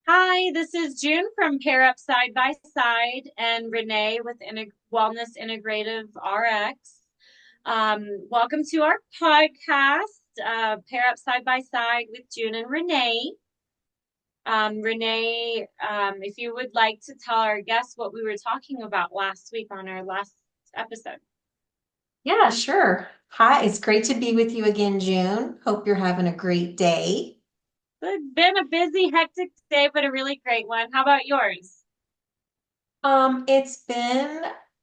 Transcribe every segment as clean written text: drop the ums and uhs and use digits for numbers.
Hi, this is June from Pair Up Side by Side and Renee with Wellness Integrative RX. Welcome to our podcast, Pair Up Side by Side with June and Renee. Renee, if you would like to tell our guests what we were talking about last week on our last episode. Yeah, sure. Hi, it's great to be with you again, June. Hope you're having a great day. It's been a busy, hectic day, but a really great one. How about yours? It's been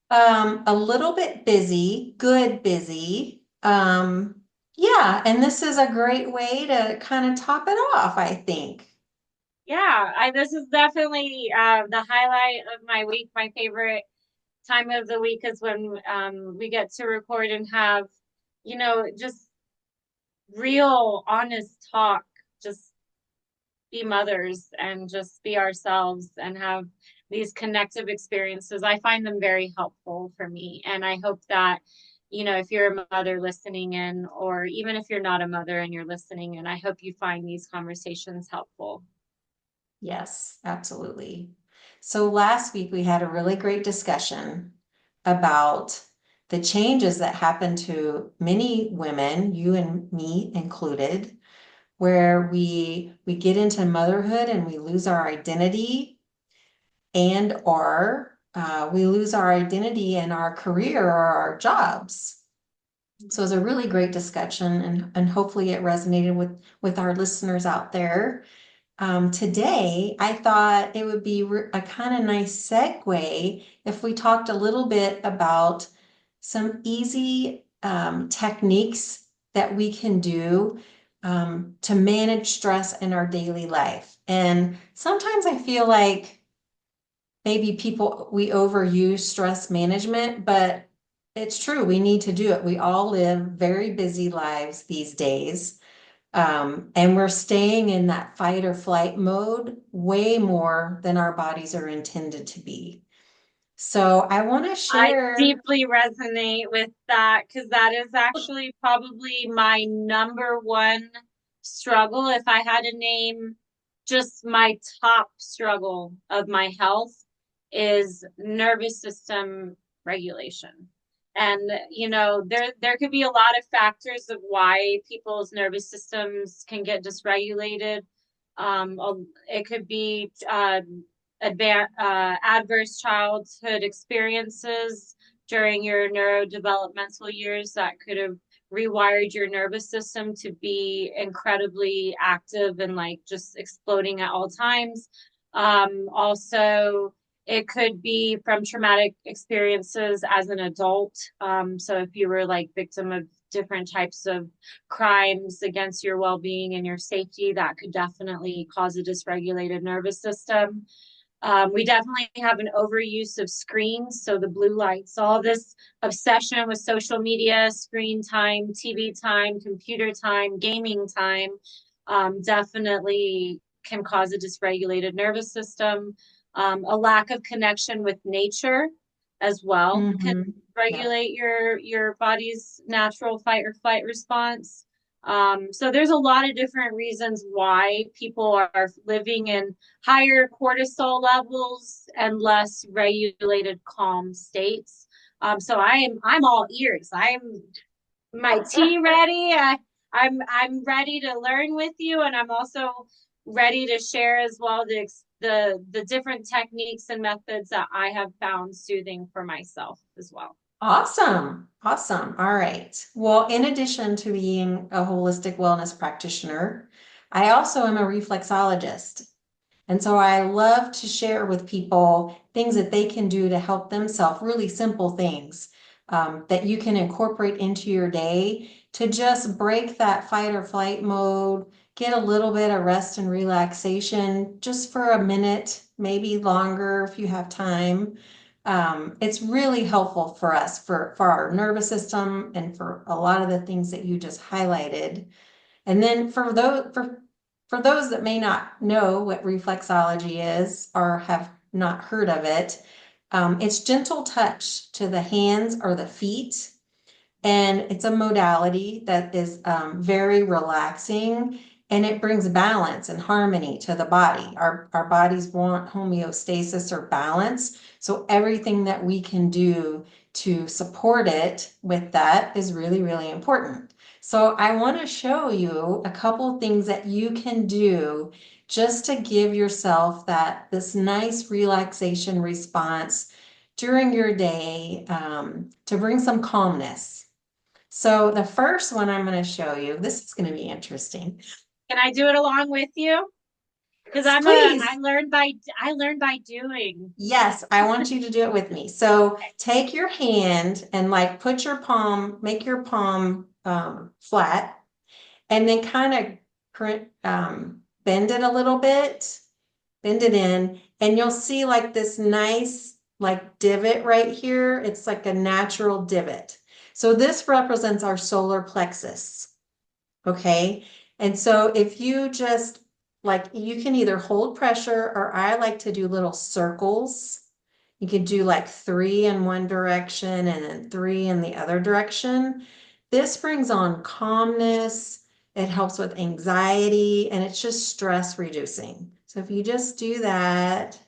a little bit busy, good busy. Yeah, and this is a great way to kind of top it off, I think. This is definitely the highlight of my week. My favorite time of the week is when we get to record and have, just real, honest talk, just be mothers and just be ourselves and have these connective experiences. I find them very helpful for me. And I hope that, if you're a mother listening in, or even if you're not a mother and you're listening in, I hope you find these conversations helpful. Yes, absolutely. So last week we had a really great discussion about the changes that happen to many women, you and me included, where we get into motherhood and we lose our identity and or we lose our identity in our career or our jobs. So it was a really great discussion, and hopefully it resonated with our listeners out there. Today, I thought it would be a kind of nice segue if we talked a little bit about some easy techniques that we can do to manage stress in our daily life. And sometimes I feel like maybe we overuse stress management, but it's true. We need to do it. We all live very busy lives these days. And we're staying in that fight or flight mode way more than our bodies are intended to be. So I want to I share. deeply resonate with that because that is actually probably my number one struggle. If I had to name just my top struggle of my health is nervous system regulation. And there could be a lot of factors of why people's nervous systems can get dysregulated. It could be adverse childhood experiences during your neurodevelopmental years that could have rewired your nervous system to be incredibly active and like just exploding at all times. Also, it could be from traumatic experiences as an adult. So if you were like victim of different types of crimes against your well-being and your safety, that could definitely cause a dysregulated nervous system. We definitely have an overuse of screens. So the blue lights, all this obsession with social media, screen time, TV time, computer time, gaming time, definitely can cause a dysregulated nervous system. A lack of connection with nature as well can Mhm. Yeah. regulate your body's natural fight or flight response. So there's a lot of different reasons why people are living in higher cortisol levels and less regulated calm states. So I'm all ears. I'm my tea ready. I'm ready to learn with you, and I'm also ready to share as well the different techniques and methods that I have found soothing for myself as well. Awesome. Awesome. All right. Well, in addition to being a holistic wellness practitioner, I also am a reflexologist. And so I love to share with people things that they can do to help themselves, really simple things that you can incorporate into your day to just break that fight or flight mode, get a little bit of rest and relaxation just for a minute, maybe longer if you have time. It's really helpful for us, for our nervous system, and for a lot of the things that you just highlighted. And then for those that may not know what reflexology is or have not heard of it, it's gentle touch to the hands or the feet, and it's a modality that is very relaxing and it brings balance and harmony to the body. Our bodies want homeostasis or balance. So everything that we can do to support it with that is really, really important. So I want to show you a couple things that you can do just to give yourself this nice relaxation response during your day, to bring some calmness. So the first one I'm going to show you, this is going to be interesting. Can I do it along with you? Because Please. I learn by doing. Yes, I want you to do it with me. So take your hand and like put your palm, make your palm flat, and then kind of bend it a little bit, bend it in, and you'll see like this nice like divot right here. It's like a natural divot. So this represents our solar plexus. Okay. And so if you just like, you can either hold pressure, or I like to do little circles. You could do like 3 in one direction and then 3 in the other direction. This brings on calmness. It helps with anxiety, and it's just stress reducing. So if you just do that.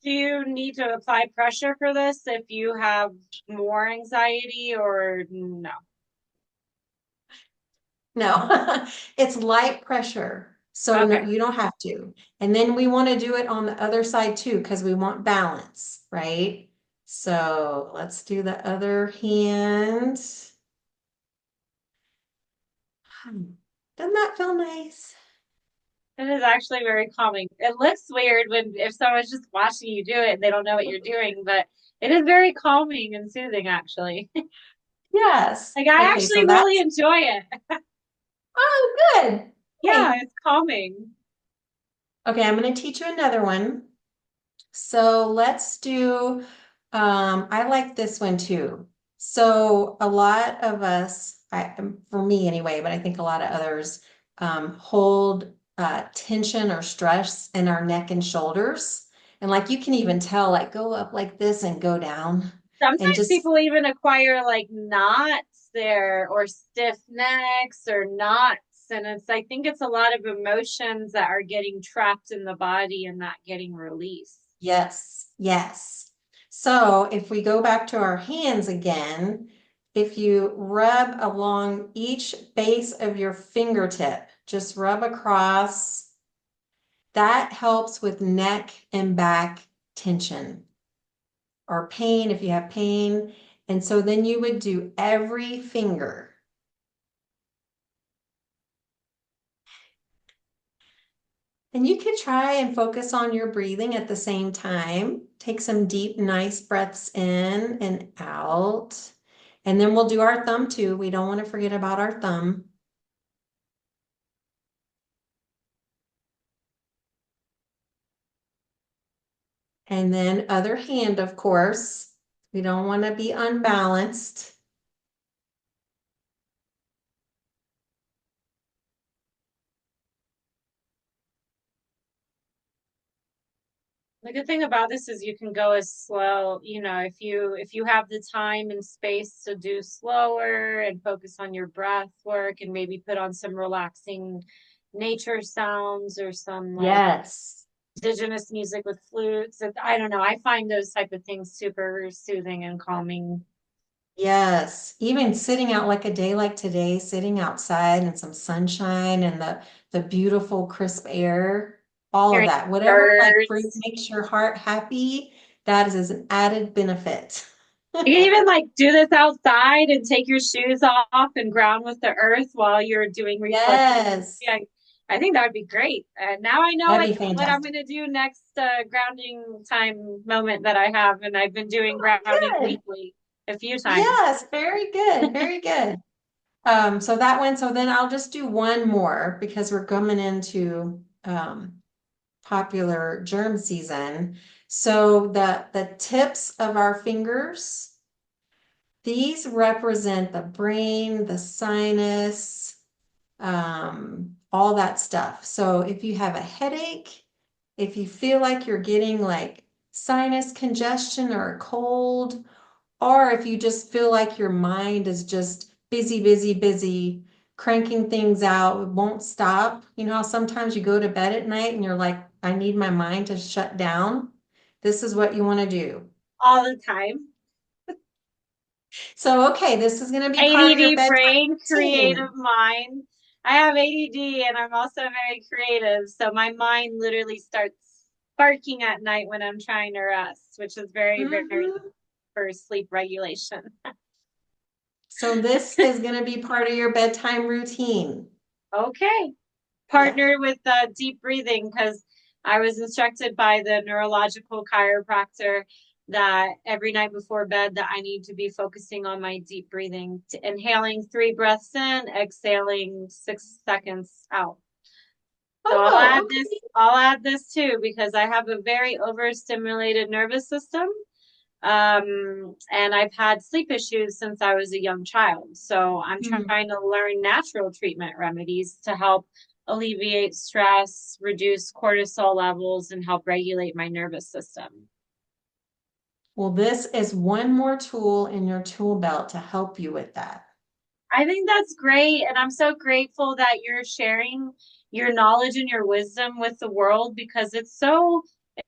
Do you need to apply pressure for this if you have more anxiety or no? No, it's light pressure. So no, Okay. you don't have to. And then we want to do it on the other side too, because we want balance, right? So let's do the other hand. Doesn't that feel nice? It is actually very calming. It looks weird when if someone's just watching you do it and they don't know what you're doing, but it is very calming and soothing actually. Yes. Like I Okay, so actually really that's, enjoy it. oh, good. Yeah, Okay. it's calming. Okay, I'm going to teach you another one. So let's do, I like this one too. So a lot of us, for me anyway, but I think a lot of others, hold tension or stress in our neck and shoulders. And like you can even tell, like go up like this and go down and Sometimes just, people even acquire like knots there or stiff necks or knots. And I think it's a lot of emotions that are getting trapped in the body and not getting released. yes, yes. So if we go back to our hands again, if you rub along each base of your fingertip, just rub across, that helps with neck and back tension or pain if you have pain. And so then you would do every finger. And you could try and focus on your breathing at the same time. Take some deep, nice breaths in and out. And then we'll do our thumb too. We don't want to forget about our thumb. And then other hand, of course. We don't want to be unbalanced. The good thing about this is you can go as slow, if you have the time and space to do slower and focus on your breath work and maybe put on some relaxing nature sounds or some like Yes. indigenous music with flutes. I don't know. I find those type of things super soothing and calming. Yes, even sitting out like a day like today, sitting outside in some sunshine and the beautiful crisp air, all of Hearing that, whatever like birds. makes your heart happy, that is an added benefit. You can even like do this outside and take your shoes off and ground with the earth while you're doing reflexology. Yes, I think that would be great. Now I know that'd like be what I'm fantastic. going to do next grounding time moment that I have, and I've been doing Oh, grounding good. weekly a few times. Yes, very good, very good. So that one, so then I'll just do one more because we're coming into popular germ season. So the tips of our fingers, these represent the brain, the sinus, all that stuff. So if you have a headache, if you feel like you're getting like sinus congestion or a cold, or if you just feel like your mind is just busy, busy, busy, cranking things out. It won't stop. You know how sometimes you go to bed at night and you're like, I need my mind to shut down. This is what you want to do. All the time. So, okay, this is going to be part of your ADD bedtime brain, routine. creative mind. I have ADD and I'm also very creative. So my mind literally starts sparking at night when I'm trying to rest, which is very, very Mhm. for sleep regulation. So this is going to be part of your bedtime routine. Okay. Yeah. Partnered with deep breathing because I was instructed by the neurological chiropractor that every night before bed that I need to be focusing on my deep breathing, inhaling 3 breaths in, exhaling 6 seconds out. So Oh, okay. I'll add this too because I have a very overstimulated nervous system. And I've had sleep issues since I was a young child. So I'm Hmm. trying to learn natural treatment remedies to help alleviate stress, reduce cortisol levels, and help regulate my nervous system. Well, this is one more tool in your tool belt to help you with that. I think that's great. And I'm so grateful that you're sharing your knowledge and your wisdom with the world because it's so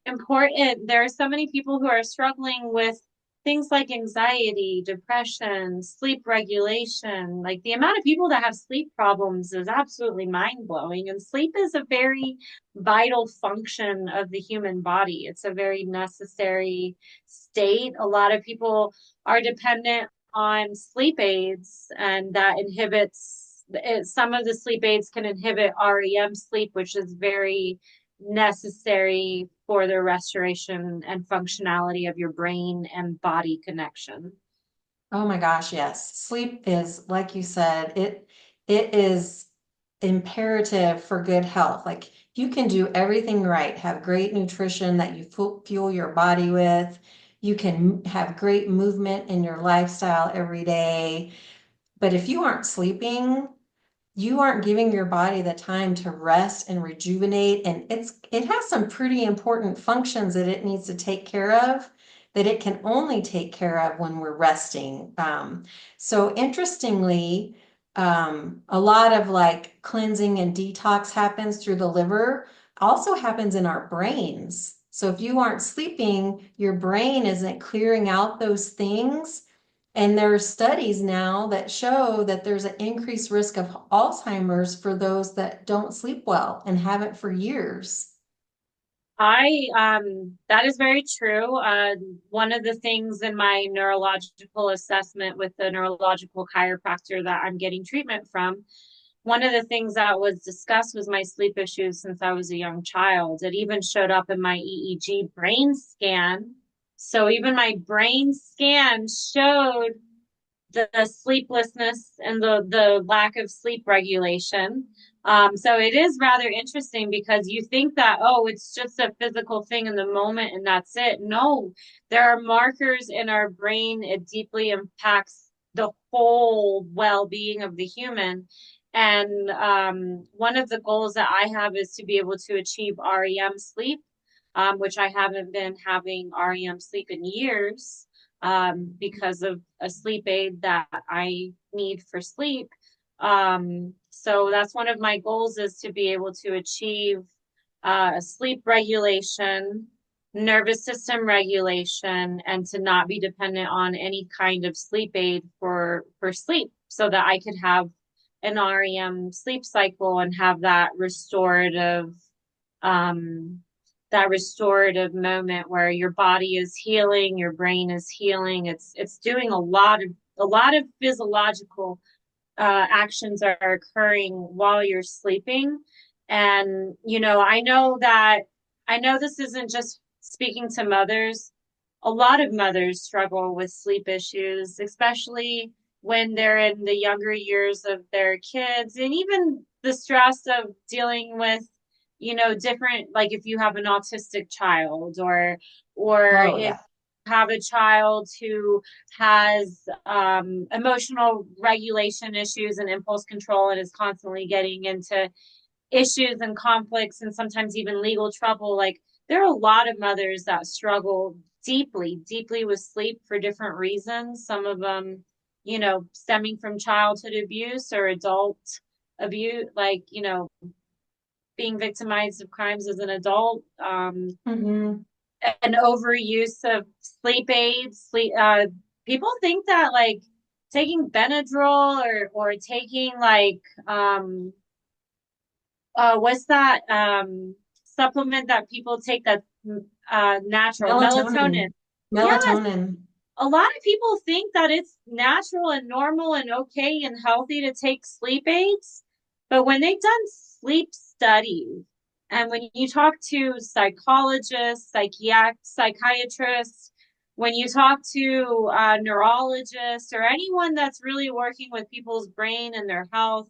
important. There are so many people who are struggling with things like anxiety, depression, sleep regulation. Like the amount of people that have sleep problems is absolutely mind blowing. And sleep is a very vital function of the human body, it's a very necessary state. A lot of people are dependent on sleep aids, and that inhibits some of the sleep aids can inhibit REM sleep, which is very necessary for the restoration and functionality of your brain and body connection. Oh my gosh, yes. Sleep is, like you said, it is imperative for good health. Like you can do everything right, have great nutrition that you fuel your body with. You can have great movement in your lifestyle every day. But if you aren't sleeping, you aren't giving your body the time to rest and rejuvenate. And it has some pretty important functions that it needs to take care of that it can only take care of when we're resting. So interestingly, a lot of like cleansing and detox happens through the liver, also happens in our brains. So if you aren't sleeping, your brain isn't clearing out those things, and there are studies now that show that there's an increased risk of Alzheimer's for those that don't sleep well and haven't for years. I that is very true. One of the things in my neurological assessment with the neurological chiropractor that I'm getting treatment from, one of the things that was discussed was my sleep issues since I was a young child. It even showed up in my EEG brain scan. So even my brain scan showed the sleeplessness and the lack of sleep regulation. So it is rather interesting because you think that, oh, it's just a physical thing in the moment and that's it. No, there are markers in our brain. It deeply impacts the whole well-being of the human. And one of the goals that I have is to be able to achieve REM sleep, which I haven't been having REM sleep in years because of a sleep aid that I need for sleep. So that's one of my goals is to be able to achieve sleep regulation, nervous system regulation, and to not be dependent on any kind of sleep aid for sleep, so that I could have an REM sleep cycle and have um, that restorative moment where your body is healing, your brain is healing. It's doing a lot of physiological actions are occurring while you're sleeping. And I know this isn't just speaking to mothers. A lot of mothers struggle with sleep issues, especially when they're in the younger years of their kids, and even the stress of dealing with, different, like if you have an autistic child, or Oh, if yeah. you have a child who has emotional regulation issues and impulse control and is constantly getting into issues and conflicts and sometimes even legal trouble. Like there are a lot of mothers that struggle deeply, deeply with sleep for different reasons. Some of them, stemming from childhood abuse or adult abuse, like, being victimized of crimes as an adult, Mm-hmm. an overuse of sleep aids. People think that like taking Benadryl or taking like what's that supplement that people take that's natural melatonin. Melatonin. Yes, Melatonin. a lot of people think that it's natural and normal and okay and healthy to take sleep aids, but when they've done sleep studies and when you talk to psychologists, psychiatrists, when you talk to neurologists or anyone that's really working with people's brain and their health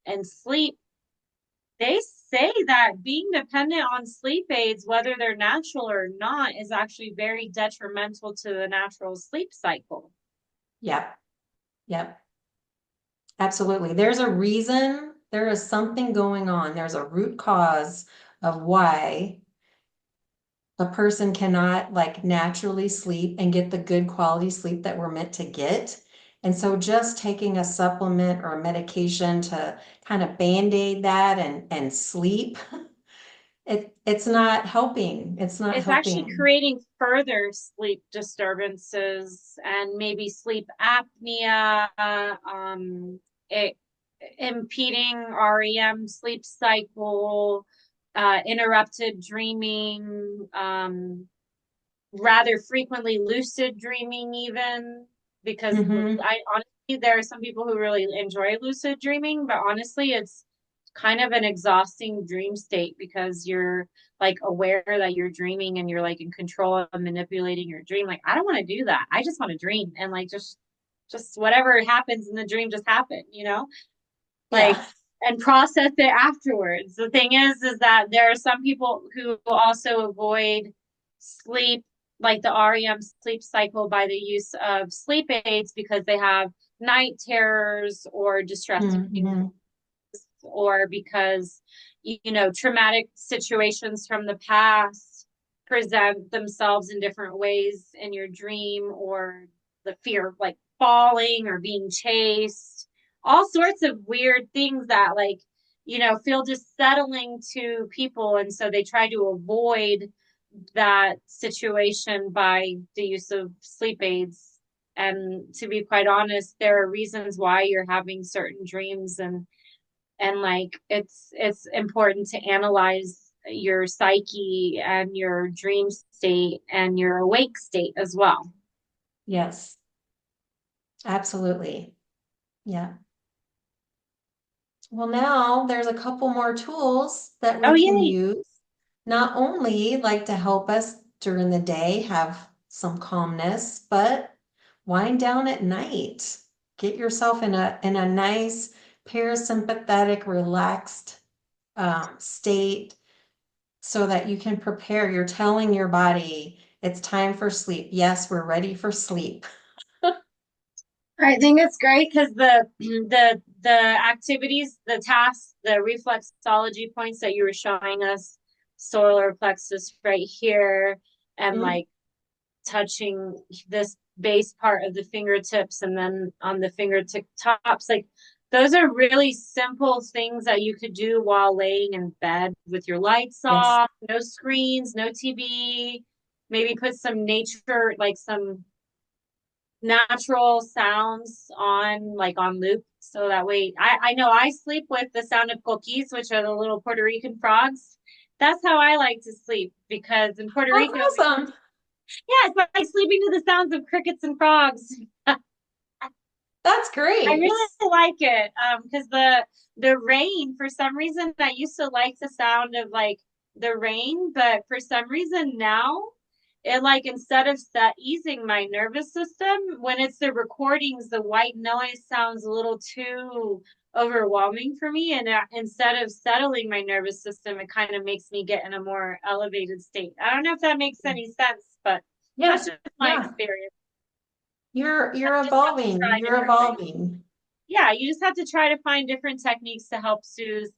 and sleep, they say that being dependent on sleep aids, whether they're natural or not, is actually very detrimental to the natural sleep cycle. Yep. Yep. Absolutely. There's a reason, there is something going on. There's a root cause of why a person cannot like naturally sleep and get the good quality sleep that we're meant to get. And so just taking a supplement or a medication to kind of band-aid that and sleep, it's not helping. It's not It's actually helping. creating further sleep disturbances and maybe sleep apnea, it, impeding REM sleep cycle, interrupted dreaming, rather frequently lucid dreaming, even because Mm-hmm. I honestly, there are some people who really enjoy lucid dreaming, but honestly, it's kind of an exhausting dream state because you're like aware that you're dreaming and you're like in control of manipulating your dream. Like, I don't want to do that. I just want to dream and like just whatever happens in the dream just happen. Like, Yeah. and process it afterwards. The thing is that there are some people who also avoid sleep, like the REM sleep cycle, by the use of sleep aids because they have night terrors or distressing dreams, Mm-hmm. or because traumatic situations from the past present themselves in different ways in your dream, or the fear of like falling or being chased, all sorts of weird things that like feel dissettling to people, and so they try to avoid that situation by the use of sleep aids. And to be quite honest, there are reasons why you're having certain dreams, and like it's important to analyze your psyche and your dream state and your awake state as well. Yes. Absolutely. Yeah. Well, now there's a couple more tools that Oh we can yay. use, not only like to help us during the day have some calmness, but wind down at night. Get yourself in a nice parasympathetic, relaxed state so that you can prepare. You're telling your body it's time for sleep. Yes, we're ready for sleep. I think it's great because the activities, the tasks, the reflexology points that you were showing us, solar plexus right here, and Mhm. like touching this base part of the fingertips and then on the fingertip tops, like those are really simple things that you could do while laying in bed with your lights Yes. off, no screens, no TV, maybe put some nature, like some natural sounds on, like on loop, so that way I know I sleep with the sound of coquis, which are the little Puerto Rican frogs. That's how I like to sleep, because in Puerto That's Rico, awesome. yeah, it's like sleeping to the sounds of crickets and frogs. That's I great. really like it because the rain, for some reason, I used to like the sound of like the rain, but for some reason now, it like instead of easing my nervous system, when it's the recordings, the white noise sounds a little too overwhelming for me, and instead of settling my nervous system, it kind of makes me get in a more elevated state. I don't know if that makes any sense, but that's Yeah. just my Yeah. experience. You're I just have to evolving. try You're different ways. evolving. Yeah, you just have to try to find different techniques to help soothe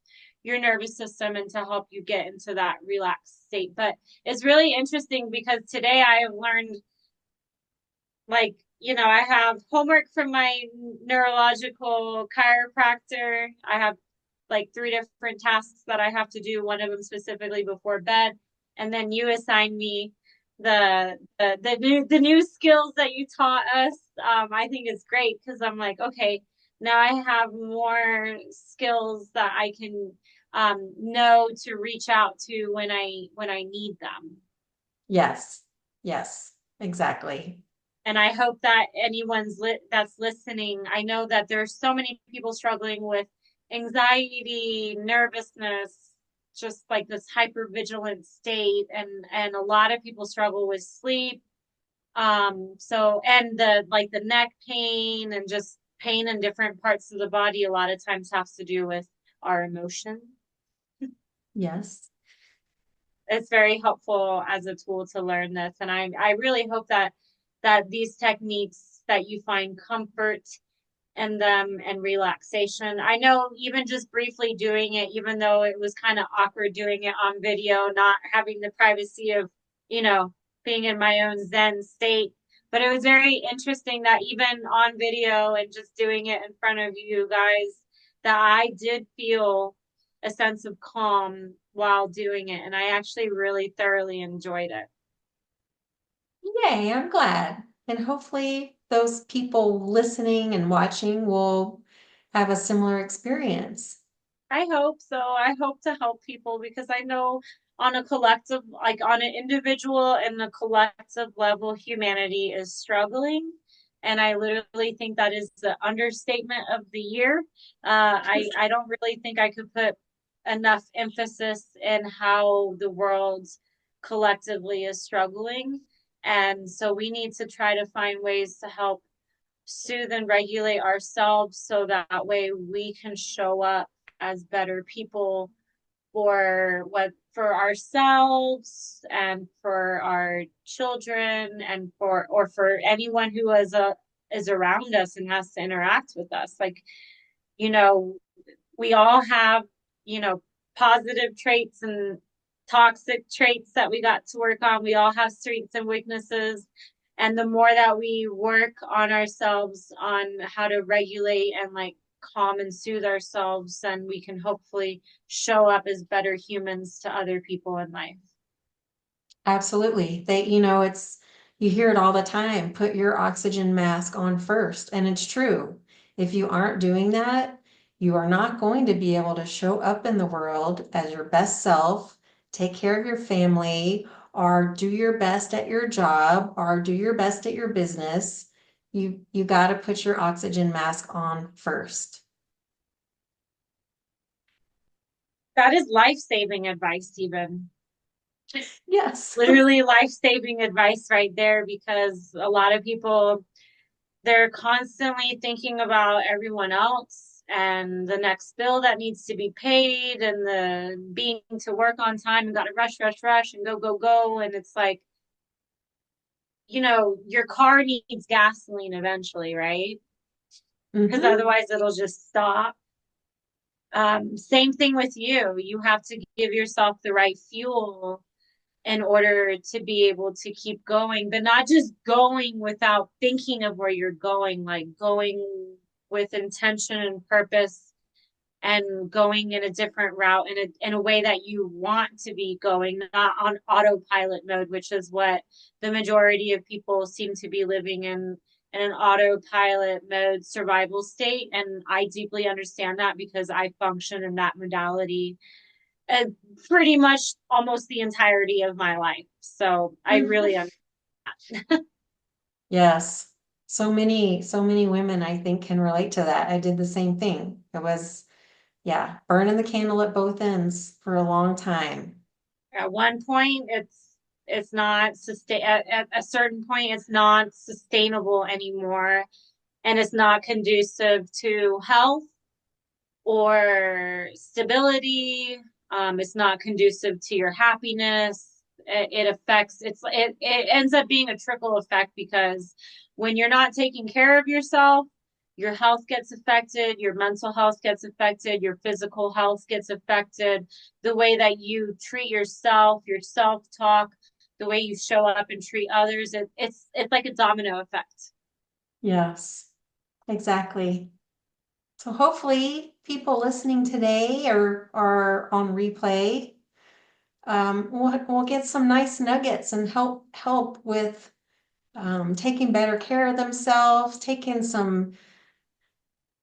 your nervous system and to help you get into that relaxed state. But it's really interesting because today I have learned like I have homework from my neurological chiropractor. I have like three different tasks that I have to do, one of them specifically before bed. And then you assign me the new skills that you taught us. I think it's great because I'm like, okay, now I have more skills that I can know to reach out to when I need them. Yes. Yes, exactly. And I hope that that's listening, I know that there's so many people struggling with anxiety, nervousness, just like this hypervigilant state, and a lot of people struggle with sleep. So and the neck pain and just pain in different parts of the body a lot of times has to do with our emotion. Yes. It's very helpful as a tool to learn this, and I really hope that these techniques that you find comfort in them and relaxation. I know even just briefly doing it, even though it was kind of awkward doing it on video, not having the privacy of, you know, being in my own Zen state. But it was very interesting that even on video and just doing it in front of you guys, that I did feel a sense of calm while doing it. And I actually really thoroughly enjoyed it. Yay, I'm glad. And hopefully those people listening and watching will have a similar experience. I hope so. I hope to help people because I know on a collective, like on an individual and a collective level, humanity is struggling. And I literally think that is the understatement of the year. I don't really think I could put enough emphasis in how the world collectively is struggling. And so we need to try to find ways to help soothe and regulate ourselves so that way we can show up as better people for ourselves and for our children and for anyone who is around us and has to interact with us. Like, you know, we all have, you know, positive traits and toxic traits that we got to work on. We all have strengths and weaknesses. And the more that we work on ourselves on how to regulate and like calm and soothe ourselves, then we can hopefully show up as better humans to other people in life. Absolutely. You hear it all the time. Put your oxygen mask on first. And it's true. If you aren't doing that, you are not going to be able to show up in the world as your best self, take care of your family, or do your best at your job, or do your best at your business. You got to put your oxygen mask on first. That is life-saving advice, even. Yes. Literally life-saving advice right there, because a lot of people, they're constantly thinking about everyone else and the next bill that needs to be paid and the being to work on time and got to rush, rush, rush and go, go, go. And it's like, your car needs gasoline eventually, right? Because Hmm. otherwise it'll just stop. Same thing with you. You have to give yourself the right fuel in order to be able to keep going, but not just going without thinking of where you're going, like going with intention and purpose and going in a different route in a way that you want to be going, not on autopilot mode, which is what the majority of people seem to be living in an autopilot mode survival state. And I deeply understand that because I function in that modality uh, pretty much almost the entirety of my life. So I really Hmm. understand. Yes. So many women I think can relate to that. I did the same thing. Yeah, burning the candle at both ends for a long time. At one point, it's not sustain. At a certain point, it's not sustainable anymore, and it's not conducive to health or stability. It's not conducive to your happiness. It affects. It ends up being a trickle effect because when you're not taking care of yourself, your health gets affected, your mental health gets affected, your physical health gets affected. The way that you treat yourself, your self talk, the way you show up and treat others, it's like a domino effect. Yes, exactly. So hopefully people listening today or on replay, we'll get some nice nuggets and help with taking better care of themselves, taking some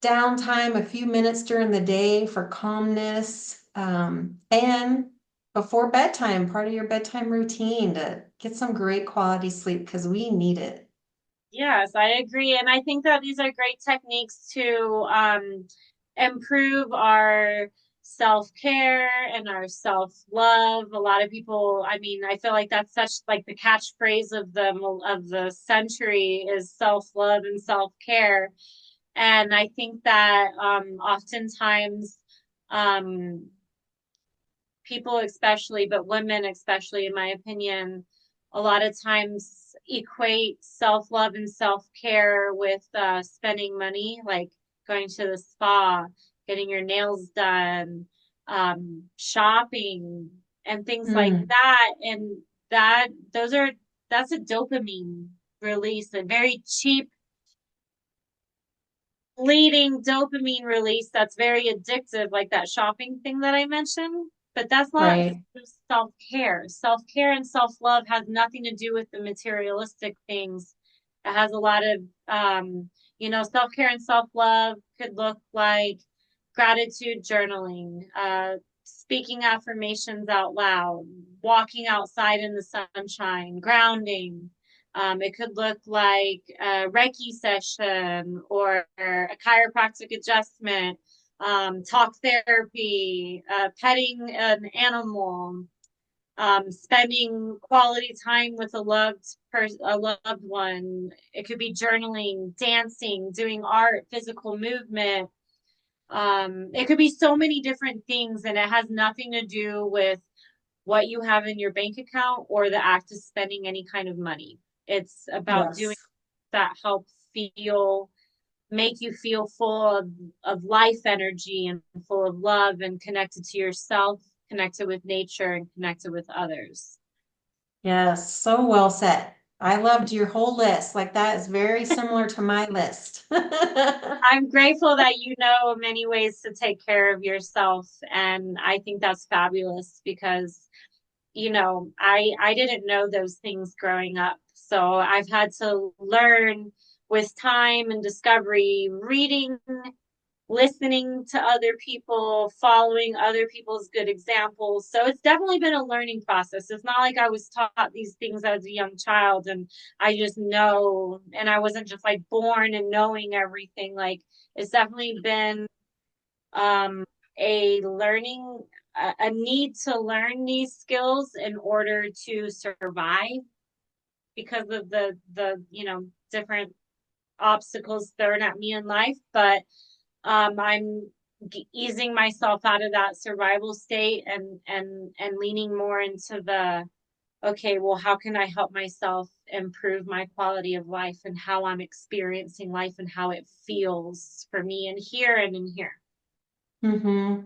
downtime, a few minutes during the day for calmness, and before bedtime, part of your bedtime routine to get some great quality sleep because we need it. Yes, I agree. And I think that these are great techniques to improve our self-care and our self-love. A lot of people, I mean, I feel like that's such like the catchphrase of the century is self-love and self-care. And I think that oftentimes um, people especially, but women especially, in my opinion, a lot of times equate self-love and self-care with spending money, like going to the spa, getting your nails done, shopping, and things like Mm, that. And that those are that's a dopamine release, a very cheap fleeting dopamine release that's very addictive, like that shopping thing that I mentioned. But that's not right. self care. Self care and self love has nothing to do with the materialistic things. It has a lot of, self care and self love could look like gratitude journaling, speaking affirmations out loud, walking outside in the sunshine, grounding, it could look like a Reiki session or a chiropractic adjustment, talk therapy, petting an animal, spending quality time with a loved one. It could be journaling, dancing, doing art, physical movement. It could be so many different things, and it has nothing to do with what you have in your bank account or the act of spending any kind of money. It's about doing Yes. that help make you feel full of life energy and full of love and connected to yourself, connected with nature, and connected with others. Yes, so well said. I loved your whole list. Like that is very similar to my list. I'm grateful that you know many ways to take care of yourself. And I think that's fabulous because I didn't know those things growing up. So I've had to learn with time and discovery, reading, listening to other people, following other people's good examples. So it's definitely been a learning process. It's not like I was taught these things as a young child and I just know, and I wasn't just like born and knowing everything. Like it's definitely been um, a learning, a need to learn these skills in order to survive because of the different obstacles thrown at me in life. But I'm easing myself out of that survival state and leaning more into the okay, well, how can I help myself improve my quality of life and how I'm experiencing life and how it feels for me in here and in here. hmm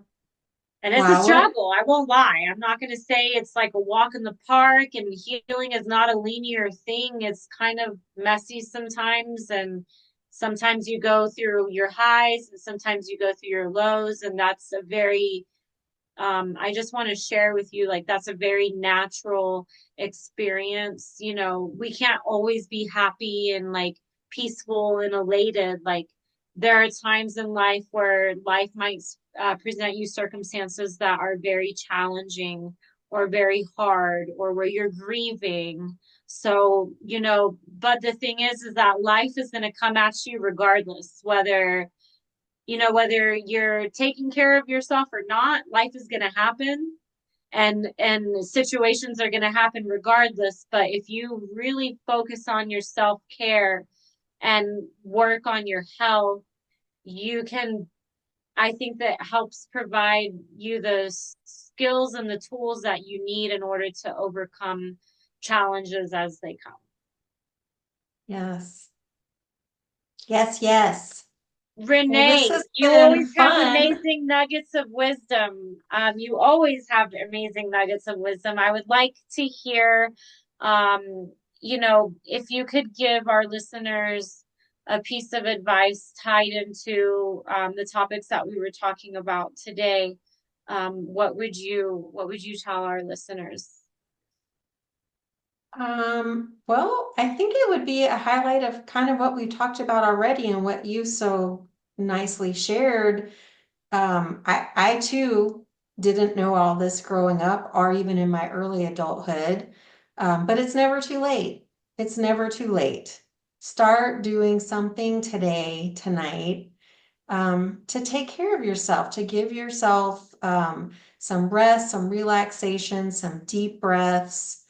And it's a Wow, what struggle. I won't lie. I'm not going to say it's like a walk in the park and healing is not a linear thing. It's kind of messy sometimes. And sometimes you go through your highs and sometimes you go through your lows. And that's a very, I just want to share with you, like, that's a very natural experience. We can't always be happy and like peaceful and elated. Like, there are times in life where life might present you circumstances that are very challenging or very hard or where you're grieving. So, but the thing is that life is going to come at you regardless, whether you're taking care of yourself or not, life is going to happen and situations are going to happen regardless. But if you really focus on your self-care and work on your health, you can, I think that helps provide you the skills and the tools that you need in order to overcome challenges as they come. yes. Yes, yes. Well, this Renee, has you been always have fun. amazing nuggets of wisdom. You always have amazing nuggets of wisdom. I would like to hear, if you could give our listeners a piece of advice tied into the topics that we were talking about today, what would you tell our listeners? Well, I think it would be a highlight of kind of what we talked about already and what you so nicely shared. I too didn't know all this growing up or even in my early adulthood. But it's never too late. It's never too late. Start doing something today, tonight, to take care of yourself, to give yourself some rest, some relaxation, some deep breaths,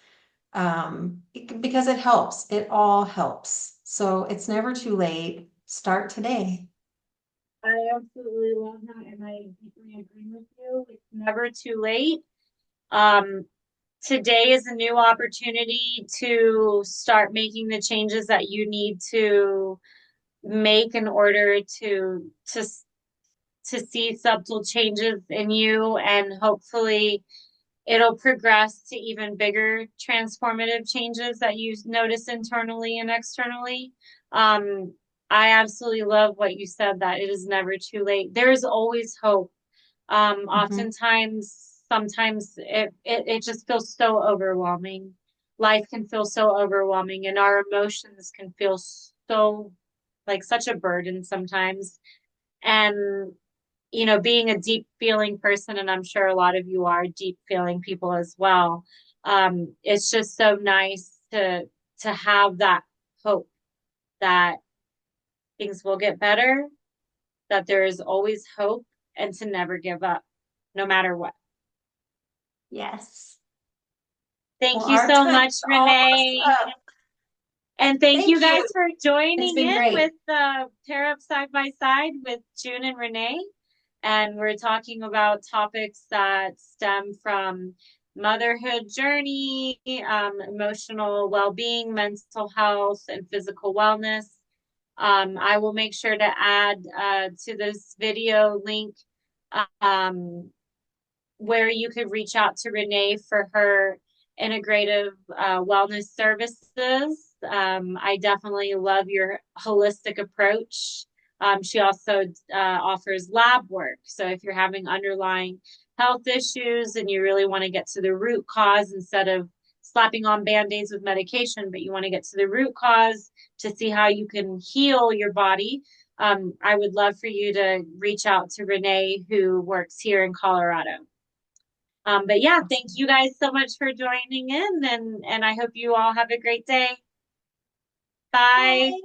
because it helps. It all helps. So it's never too late. Start today. I absolutely love that, and I deeply agree with you. It's never too late. Um, Today is a new opportunity to start making the changes that you need to make in order to see subtle changes in you, and hopefully it'll progress to even bigger transformative changes that you notice internally and externally. Um, I absolutely love what you said, that it is never too late. There is always hope. Mhm. Oftentimes, sometimes it just feels so overwhelming. Life can feel so overwhelming, and our emotions can feel so like such a burden sometimes. And being a deep feeling person, and I'm sure a lot of you are deep feeling people as well. It's just so nice to have that hope that things will get better, that there is always hope, and to never give up, no matter what. Yes. Well, Thank you our so time's much, almost Renee. up. And thank you Thank guys you. for It's joining been in with great. the Pair Up Side by Side with June and Renee. And we're talking about topics that stem from motherhood journey, emotional well-being, mental health, and physical wellness. I will make sure to add to this video link um, where you could reach out to Renee for her integrative wellness services. I definitely love your holistic approach. She also offers lab work. So if you're having underlying health issues and you really want to get to the root cause instead of slapping on band-aids with medication, but you want to get to the root cause to see how you can heal your body, I would love for you to reach out to Renee, who works here in Colorado. But yeah, thank you guys so much for joining in, and I hope you all have a great day. Bye. Bye.